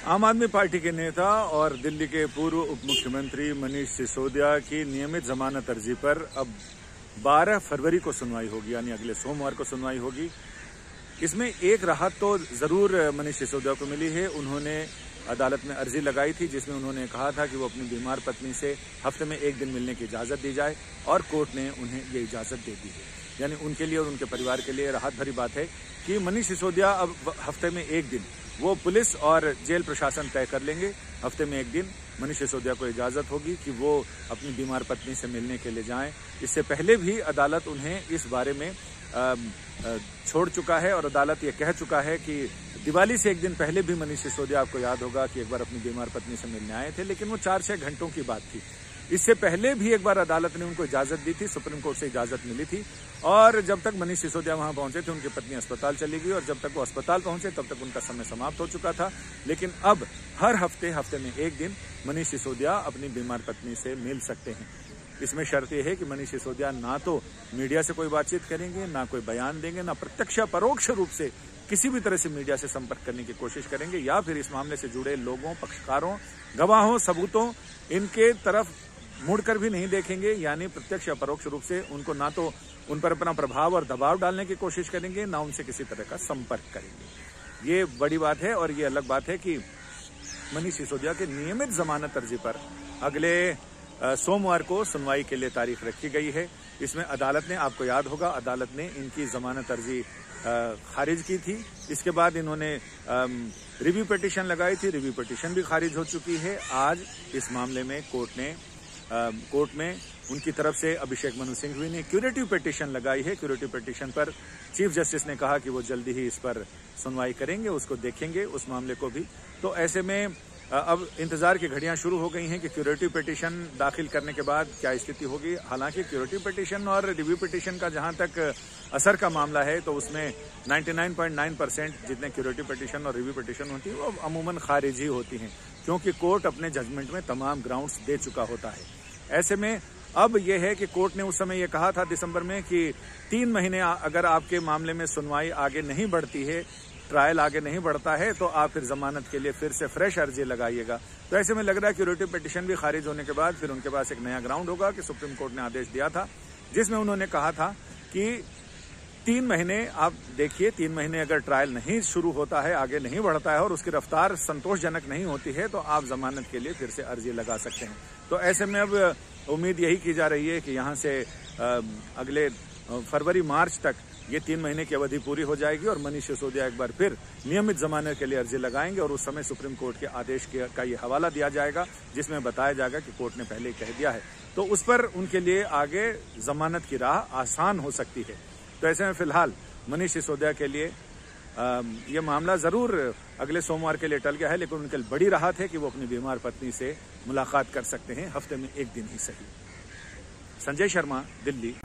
आम आदमी पार्टी के नेता और दिल्ली के पूर्व उप मुख्यमंत्री मनीष सिसोदिया की नियमित जमानत अर्जी पर अब 12 फरवरी को सुनवाई होगी, यानी अगले सोमवार को सुनवाई होगी। इसमें एक राहत तो जरूर मनीष सिसोदिया को मिली है। उन्होंने अदालत में अर्जी लगाई थी जिसमें उन्होंने कहा था कि वो अपनी बीमार पत्नी से हफ्ते में एक दिन मिलने की इजाजत दी जाए, और कोर्ट ने उन्हें ये इजाजत दे दी है। यानी उनके लिए और उनके परिवार के लिए राहत भरी बात है कि मनीष सिसोदिया अब हफ्ते में एक दिन वो पुलिस और जेल प्रशासन तय कर लेंगे। हफ्ते में एक दिन मनीष सिसोदिया को इजाजत होगी कि वो अपनी बीमार पत्नी से मिलने के लिए जाएं। इससे पहले भी अदालत उन्हें इस बारे में छोड़ चुका है और अदालत ये कह चुका है कि दिवाली से एक दिन पहले भी मनीष सिसोदिया, आपको याद होगा कि एक बार अपनी बीमार पत्नी से मिलने आए थे, लेकिन वो 4-6 घंटों की बात थी। इससे पहले भी एक बार अदालत ने उनको इजाजत दी थी, सुप्रीम कोर्ट से इजाजत मिली थी, और जब तक मनीष सिसोदिया वहां पहुंचे थे उनकी पत्नी अस्पताल चली गई, और जब तक वो अस्पताल पहुंचे तब तक उनका समय समाप्त हो चुका था। लेकिन अब हर हफ्ते में एक दिन मनीष सिसोदिया अपनी बीमार पत्नी से मिल सकते हैं। इसमें शर्त यह है कि मनीष सिसोदिया ना तो मीडिया से कोई बातचीत करेंगे, ना कोई बयान देंगे, ना प्रत्यक्ष परोक्ष रूप से किसी भी तरह से मीडिया से संपर्क करने की कोशिश करेंगे, या फिर इस मामले से जुड़े लोगों, पक्षकारों, गवाहों, सबूतों, इनके तरफ मुड़कर भी नहीं देखेंगे। यानी प्रत्यक्ष या परोक्ष रूप से उनको ना तो उन पर अपना प्रभाव और दबाव डालने की कोशिश करेंगे, ना उनसे किसी तरह का संपर्क करेंगे। ये बड़ी बात है। और ये अलग बात है कि मनीष सिसोदिया के नियमित जमानत अर्जी पर अगले सोमवार को सुनवाई के लिए तारीख रखी गई है। इसमें अदालत ने, आपको याद होगा, अदालत ने इनकी जमानत अर्जी खारिज की थी। इसके बाद इन्होंने रिव्यू पिटीशन लगाई थी, रिव्यू पिटीशन भी खारिज हो चुकी है। आज इस मामले में कोर्ट में उनकी तरफ से अभिषेक मनु सिंघवी ने क्यूरेटिव पिटीशन लगाई है। क्यूरेटिव पिटीशन पर चीफ जस्टिस ने कहा कि वो जल्दी ही इस पर सुनवाई करेंगे, उसको देखेंगे, उस मामले को भी। तो ऐसे में अब इंतजार की घड़ियां शुरू हो गई हैं कि क्यूरेटिव पिटीशन दाखिल करने के बाद क्या स्थिति होगी। हालांकि क्यूरेटिव पिटीशन और रिव्यू पिटीशन का जहां तक असर का मामला है, तो उसमें 99.9% जितने क्यूरेटिव पिटीशन और रिव्यू पिटीशन होती है वो अमूमन खारिज ही होती हैं, क्योंकि कोर्ट अपने जजमेंट में तमाम ग्राउंड्स दे चुका होता है। ऐसे में अब यह है कि कोर्ट ने उस समय यह कहा था दिसंबर में कि 3 महीने अगर आपके मामले में सुनवाई आगे नहीं बढ़ती है, ट्रायल आगे नहीं बढ़ता है, तो आप फिर जमानत के लिए फिर से फ्रेश अर्जी लगाइएगा। तो ऐसे में लग रहा है कि क्यूरेटिव पिटीशन भी खारिज होने के बाद फिर उनके पास एक नया ग्राउंड होगा कि सुप्रीम कोर्ट ने आदेश दिया था जिसमें उन्होंने कहा था कि 3 महीने आप देखिए, 3 महीने अगर ट्रायल नहीं शुरू होता है, आगे नहीं बढ़ता है और उसकी रफ्तार संतोषजनक नहीं होती है, तो आप जमानत के लिए फिर से अर्जी लगा सकते हैं। तो ऐसे में अब उम्मीद यही की जा रही है कि यहाँ से अगले फरवरी-मार्च तक ये 3 महीने की अवधि पूरी हो जाएगी और मनीष सिसोदिया एक बार फिर नियमित जमानत के लिए अर्जी लगाएंगे, और उस समय सुप्रीम कोर्ट के आदेश का ये हवाला दिया जाएगा जिसमें बताया जाएगा कि कोर्ट ने पहले ही कह दिया है। तो उस पर उनके लिए आगे जमानत की राह आसान हो सकती है। तो ऐसे में फिलहाल मनीष सिसोदिया के लिए ये मामला जरूर अगले सोमवार के लिए टल गया है, लेकिन उनके लिए बड़ी राहत है कि वो अपनी बीमार पत्नी से मुलाकात कर सकते हैं, हफ्ते में एक दिन ही सही। संजय शर्मा, दिल्ली।